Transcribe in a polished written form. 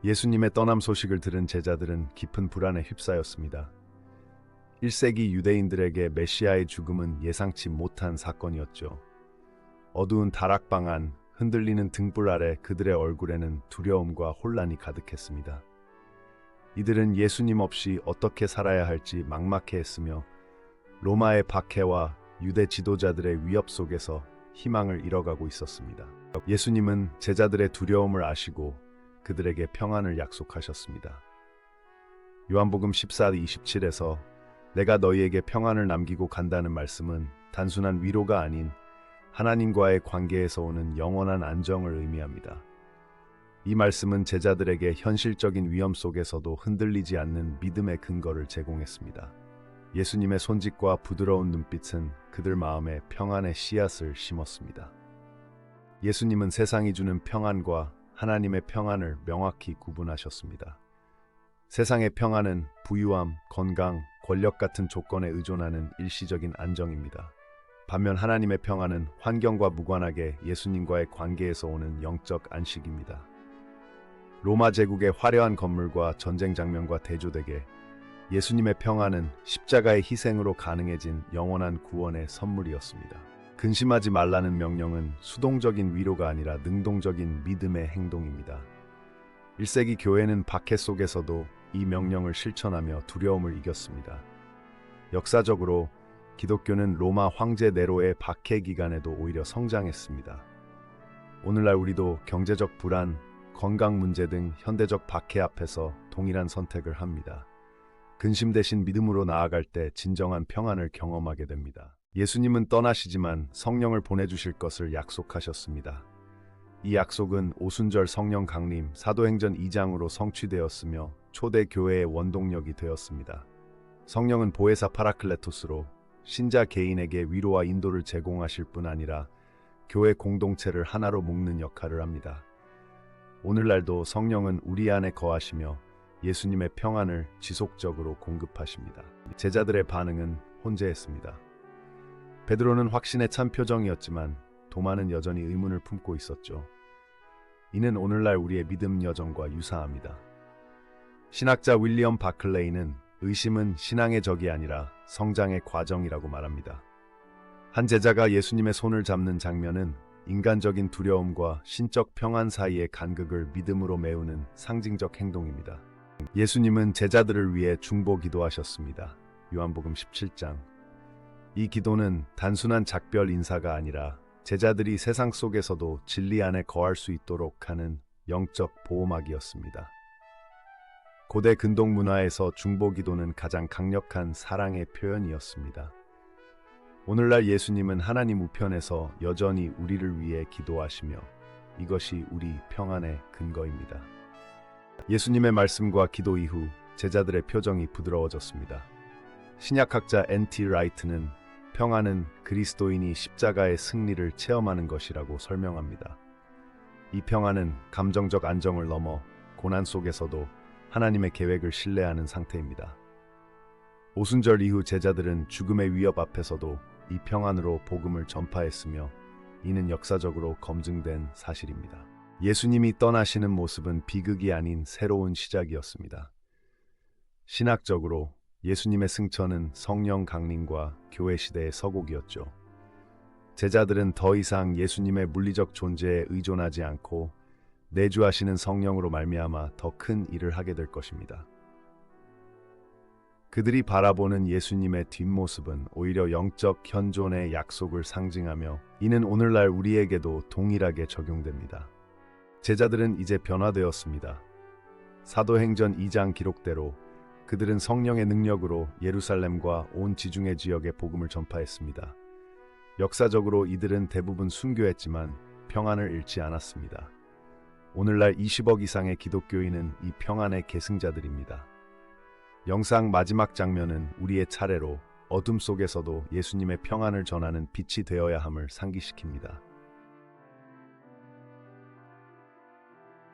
예수님의 떠남 소식을 들은 제자들은 깊은 불안에 휩싸였습니다. 1세기 유대인들에게 메시아의 죽음은 예상치 못한 사건이었죠. 어두운 다락방 안, 흔들리는 등불 아래 그들의 얼굴에는 두려움과 혼란이 가득했습니다. 이들은 예수님 없이 어떻게 살아야 할지 막막해했으며 로마의 박해와 유대 지도자들의 위협 속에서 희망을 잃어가고 있었습니다. 예수님은 제자들의 두려움을 아시고 그들에게 평안을 약속하셨습니다. 요한복음 14:27에서 내가 너희에게 평안을 남기고 간다는 말씀은 단순한 위로가 아닌 하나님과의 관계에서 오는 영원한 안정을 의미합니다. 이 말씀은 제자들에게 현실적인 위험 속에서도 흔들리지 않는 믿음의 근거를 제공했습니다. 예수님의 손짓과 부드러운 눈빛은 그들 마음에 평안의 씨앗을 심었습니다. 예수님은 세상이 주는 평안과 하나님의 평안을 명확히 구분하셨습니다. 세상의 평안은 부유함, 건강, 권력 같은 조건에 의존하는 일시적인 안정입니다. 반면 하나님의 평안은 환경과 무관하게 예수님과의 관계에서 오는 영적 안식입니다. 로마 제국의 화려한 건물과 전쟁 장면과 대조되게 예수님의 평안은 십자가의 희생으로 가능해진 영원한 구원의 선물이었습니다. 근심하지 말라는 명령은 수동적인 위로가 아니라 능동적인 믿음의 행동입니다. 1세기 교회는 박해 속에서도 이 명령을 실천하며 두려움을 이겼습니다. 역사적으로 기독교는 로마 황제 네로의 박해 기간에도 오히려 성장했습니다. 오늘날 우리도 경제적 불안, 건강 문제 등 현대적 박해 앞에서 동일한 선택을 합니다. 근심 대신 믿음으로 나아갈 때 진정한 평안을 경험하게 됩니다. 예수님은 떠나시지만 성령을 보내주실 것을 약속하셨습니다. 이 약속은 오순절 성령 강림 사도행전 2장으로 성취되었으며 초대 교회의 원동력이 되었습니다. 성령은 보혜사 파라클레토스로 신자 개인에게 위로와 인도를 제공하실 뿐 아니라 교회 공동체를 하나로 묶는 역할을 합니다. 오늘날도 성령은 우리 안에 거하시며 예수님의 평안을 지속적으로 공급하십니다. 제자들의 반응은 혼재했습니다. 베드로는 확신에 찬 표정이었지만 도마는 여전히 의문을 품고 있었죠. 이는 오늘날 우리의 믿음 여정과 유사합니다. 신학자 윌리엄 바클레이는 의심은 신앙의 적이 아니라 성장의 과정이라고 말합니다. 한 제자가 예수님의 손을 잡는 장면은 인간적인 두려움과 신적 평안 사이의 간극을 믿음으로 메우는 상징적 행동입니다. 예수님은 제자들을 위해 중보 기도하셨습니다. 요한복음 17장. 이 기도는 단순한 작별 인사가 아니라 제자들이 세상 속에서도 진리 안에 거할 수 있도록 하는 영적 보호막이었습니다. 고대 근동 문화에서 중보 기도는 가장 강력한 사랑의 표현이었습니다. 오늘날 예수님은 하나님 우편에서 여전히 우리를 위해 기도하시며 이것이 우리 평안의 근거입니다. 예수님의 말씀과 기도 이후 제자들의 표정이 부드러워졌습니다. 신약학자 N.T. 라이트는 평안은 그리스도인이 십자가의 승리를 체험하는 것이라고 설명합니다. 이 평안은 감정적 안정을 넘어 고난 속에서도 하나님의 계획을 신뢰하는 상태입니다. 오순절 이후 제자들은 죽음의 위협 앞에서도 이 평안으로 복음을 전파했으며 이는 역사적으로 검증된 사실입니다. 예수님이 떠나시는 모습은 비극이 아닌 새로운 시작이었습니다. 신학적으로 예수님의 승천은 성령 강림과 교회 시대의 서곡이었죠. 제자들은 더 이상 예수님의 물리적 존재에 의존하지 않고 내주하시는 성령으로 말미암아 더 큰 일을 하게 될 것입니다. 그들이 바라보는 예수님의 뒷모습은 오히려 영적 현존의 약속을 상징하며 이는 오늘날 우리에게도 동일하게 적용됩니다. 제자들은 이제 변화되었습니다. 사도행전 2장 기록대로 그들은 성령의 능력으로 예루살렘과 온 지중해 지역에 복음을 전파했습니다. 역사적으로 이들은 대부분 순교했지만 평안을 잃지 않았습니다. 오늘날 20억 이상의 기독교인은 이 평안의 계승자들입니다. 영상 마지막 장면은 우리의 차례로 어둠 속에서도 예수님의 평안을 전하는 빛이 되어야 함을 상기시킵니다.